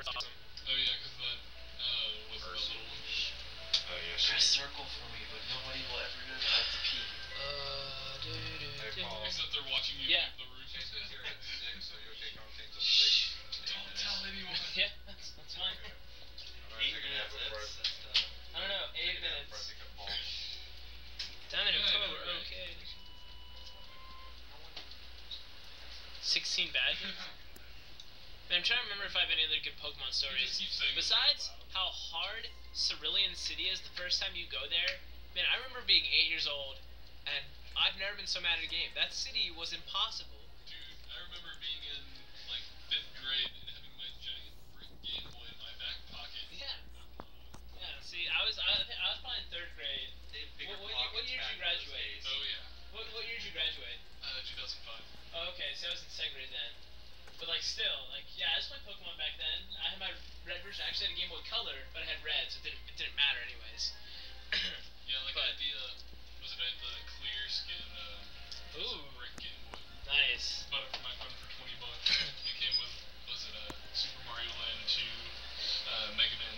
awesome. Oh yeah, because that was the little one. Oh yeah. Press circle for me, but nobody will ever know that I have to pee. Except they're watching you leave the room. Shh. Don't tell anyone. Yeah, that's fine. 8 minutes, I don't know, 8 minutes. Damn it, October, okay. 16 badges? Man, I'm trying to remember if I have any other good Pokemon stories. Besides how hard Cerulean City is the first time you go there, man, I remember being 8 years old, and I've never been so mad at a game. That city was impossible. Dude, I remember being in, like, 5th grade and having my giant brick Game Boy in my back pocket. Yeah. Yeah, see, I was probably in 3rd grade. What year did you graduate? Oh, yeah. What year did you graduate? 2005. Oh, okay, so I was in 2nd grade then. But, like, still, like, yeah, I just played Pokemon back then. I had my red version. I actually had a Game Boy Color, but I had red, so it didn't matter anyways. Yeah, like, I had the clear skin, brick Game Boy. Nice. Bought it for my friend for $20. It came with, Super Mario Land 2, Mega Man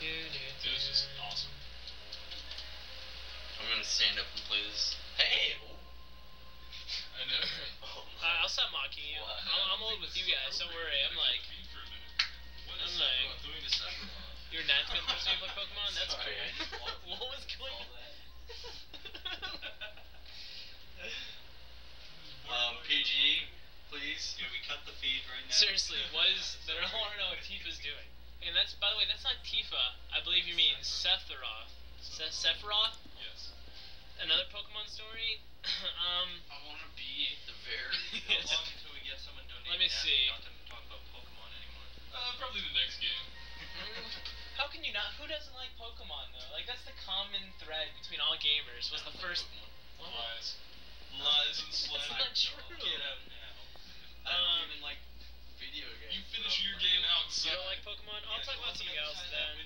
1. It was just awesome. I'm gonna stand up and play this. Hey! I know. I'll stop mocking you. I'm old with you guys, don't worry. I'm like, you're 9th grade person you play Pokemon? That's cool. What was going on? PG, please. We cut the feed right now. Seriously, I don't want to know what Tifa's doing. And that's, by the way, that's not Tifa. I believe you mean Sephiroth. Sephiroth? Yes. Another Pokemon story? I want to be the very... How long until we get someone donating? Let me see. Not to talk about Pokemon anymore. Probably the next game. How can you not? Who doesn't like Pokemon, though? Like, that's the common thread between all gamers, was the first... Lies. Lies and slang. That's not true. Get out now. I don't even like video games. You finish your game outside. You don't like Pokemon? I'll talk about something else then.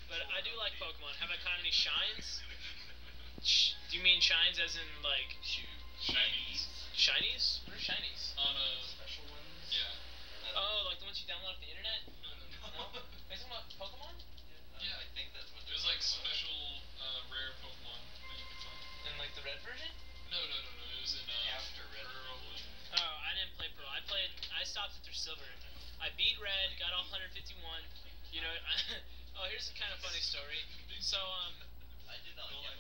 But I do like Pokemon. Have I caught any shines? Do you mean shines as in, like... Shinies. Shinies? What are shinies? On special ones? Yeah. Oh, like the ones you download off the internet? No. No? Are you talking about Pokemon? Yeah, I think that's what it was like special, rare Pokemon that you could find. In, like, the red version? No. It was in, After Red. Pearl and... Oh, I didn't play Pearl. I stopped after Silver. I beat Red, got all 151. You know, oh, here's a kind of funny story. So, I did not get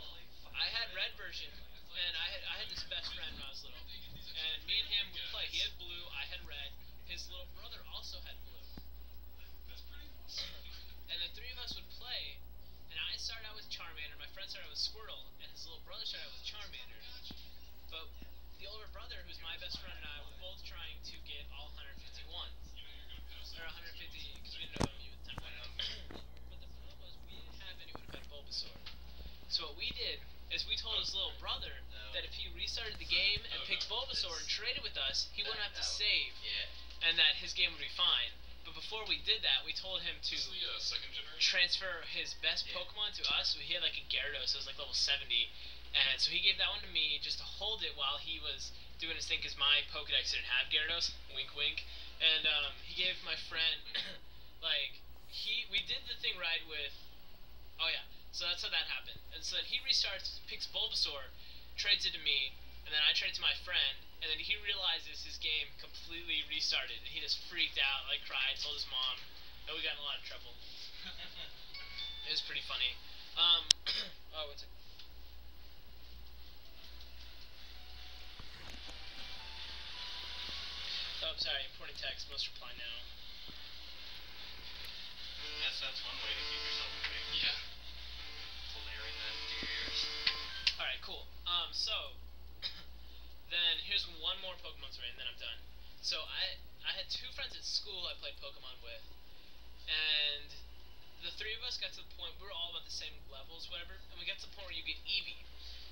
I had Red version, and I had this best friend when I was little. And me and him would play. He had blue, I had red. His little brother also had blue. That's pretty awesome. And the three of us would play, and I started out with Charmander, my friend started out with Squirtle, and his little brother started out with Charmander. But the older brother, who's my best friend, and I were both trying to get all 151. Or 150, because we didn't know about you at the time. But the problem was, we didn't have anyone who had Bulbasaur. So what we did is we told his little brother that if he restarted the game and picked Bulbasaur and traded with us, he wouldn't have to save, and that his game would be fine. But before we did that, we told him to second generation? transfer his best Pokemon to us. So he had like a Gyarados, so it was like level 70, and so he gave that one to me just to hold it while he was doing his thing, because my Pokedex didn't have Gyarados, wink wink, and he gave my friend, like, we did the thing right with, oh yeah, so that's how that happened. And so then he restarts, picks Bulbasaur, trades it to me, and then I trade it to my friend, and then he realizes his game completely restarted, and he just freaked out, like cried, told his mom, and we got in a lot of trouble. It was pretty funny. Oh, what's it? Oh, I'm sorry, important text, must reply now. Yes, that's one way to keep yourself awake. Yeah. Blaring that into your ears. Alright, cool. So, then here's one more Pokemon story, and then I'm done. So, I had two friends at school I played Pokemon with, and the three of us got to the point, we were all about the same levels, whatever, and we got to the point where you get Eevee.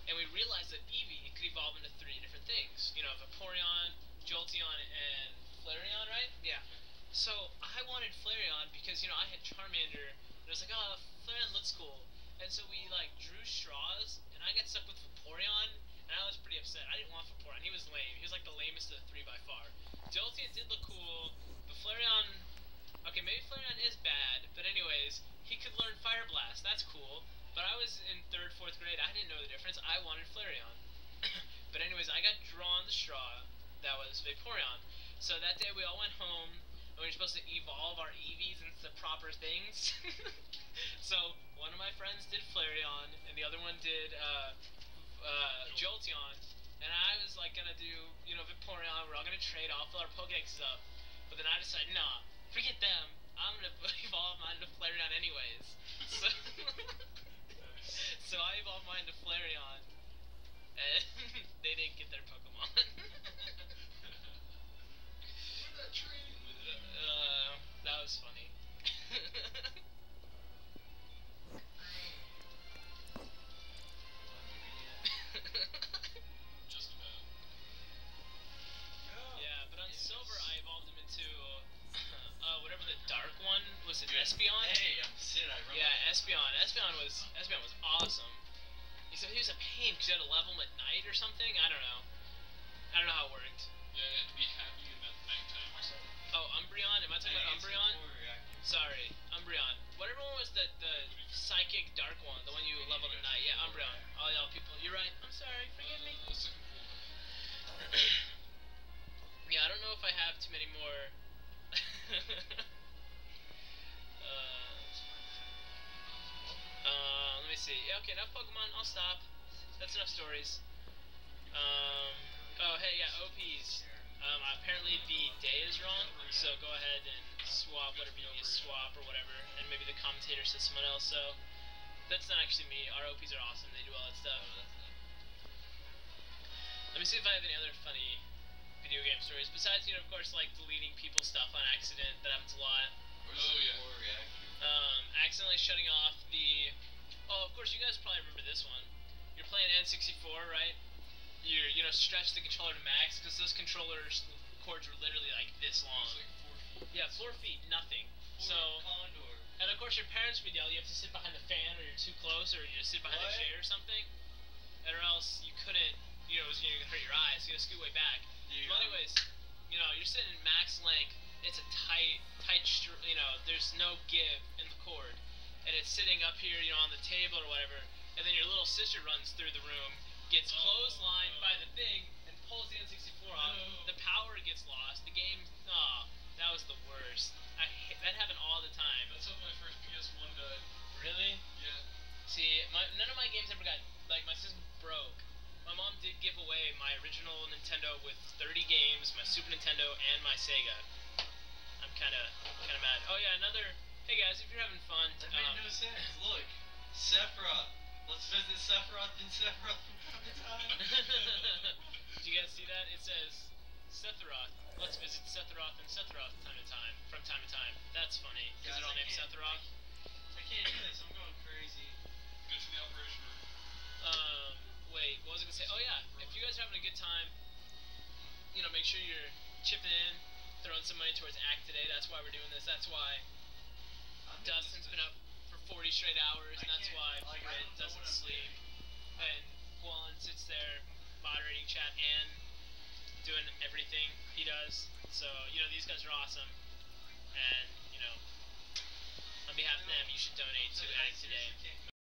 And we realized that Eevee could evolve into 3 different things. You know, Vaporeon, Jolteon, and Flareon, right? Yeah. So, I wanted Flareon because, you know, I had Charmander, and I was like, oh, Flareon looks cool. And so we, like, drew straws, and I got stuck with Vaporeon, and I was pretty upset. I didn't want Vaporeon. He was lame. He was, like, the lamest of the 3 by far. Jolteon did look cool, but Flareon... Okay, maybe Flareon is learn Fire Blast. That's cool. But I was in 3rd, 4th grade. I didn't know the difference. I wanted Flareon. But anyways, I got drawn the straw. That was Vaporeon. So that day we all went home, and we were supposed to evolve our Eevees into the proper things. So one of my friends did Flareon, and the other one did Jolteon. And I was like gonna do, Vaporeon. We're all gonna trade off, fill our Pokédexes up. But then I decided, nah, forget them. I'm gonna evolve mine into Flareon anyways. So, so I evolved mine into Flareon, and they didn't get their Pokemon. That was funny. Just about. Yeah, but on Silver I evolved him into whatever the dark one was. It Espeon? Hey, I'm Sid. I remember. Yeah, Espeon. Espeon was awesome. Except he was a pain because you had to level him at night or something. I don't know how it worked. Yeah, you have to be happy in that nighttime or something. Oh, Umbreon? Am I talking about Umbreon? Sorry, Umbreon. Whatever one was the psychic dark one, the one you leveled at night. Yeah, Umbreon. All y'all people, you're right. I'm sorry. Forgive me. Yeah, I don't know if I have too many more. Let me see. Yeah, okay, enough Pokemon. I'll stop. That's enough stories. Oh, hey, yeah, OPs. Apparently the day is wrong, so go ahead and swap whatever you need to swap or whatever, and maybe the commentator says someone else, so that's not actually me. Our OPs are awesome. They do all that stuff. Let me see if I have any other funny video game stories, besides, of course, like deleting people's stuff on accident. That happens a lot. Oh, yeah. Accidentally shutting off the... Oh, of course, you guys probably remember this one. You're playing N64, right? You stretch the controller to max, because those controllers cords were literally like this long. It was like 4 feet. Yeah, 4 feet, nothing. And of course your parents would yell, you have to sit behind the fan, or you're too close, or you sit behind a chair or something, or else you couldn't, it was going to hurt your eyes, you got to scoot way back. But anyways, you're sitting in max length, it's a tight, there's no give in the cord, and it's sitting up here, on the table or whatever, and then your little sister runs through the room, gets clotheslined by the thing, and pulls the N64 off, the power gets lost, the game, that was the worst. That happened all the time. That's how my first PS1 died. Really? Yeah. See, none of my games ever got, my system broke. My mom did give away my original Nintendo with 30 games, my Super Nintendo, and my Sega. I'm kind of mad. Oh yeah, hey guys, if you're having fun. That made no sense. Look, Sephiroth. Let's visit Sephiroth and Sephiroth from time to time. Did you guys see that? It says, Sephiroth. Let's visit Sephiroth and Sephiroth from time to time. That's funny. Is it all named Sephiroth? I can't do this. I'm going crazy. Go to the operation room. Wait, what was I gonna say? Oh yeah, if you guys are having a good time, make sure you're chipping in, throwing some money towards Act Today. That's why we're doing this. That's why Dustin's been up for 40 straight hours, and that's why Fred doesn't sleep. And Guan sits there moderating chat and doing everything he does. So, these guys are awesome. And, on behalf of them, you should donate to Act Today.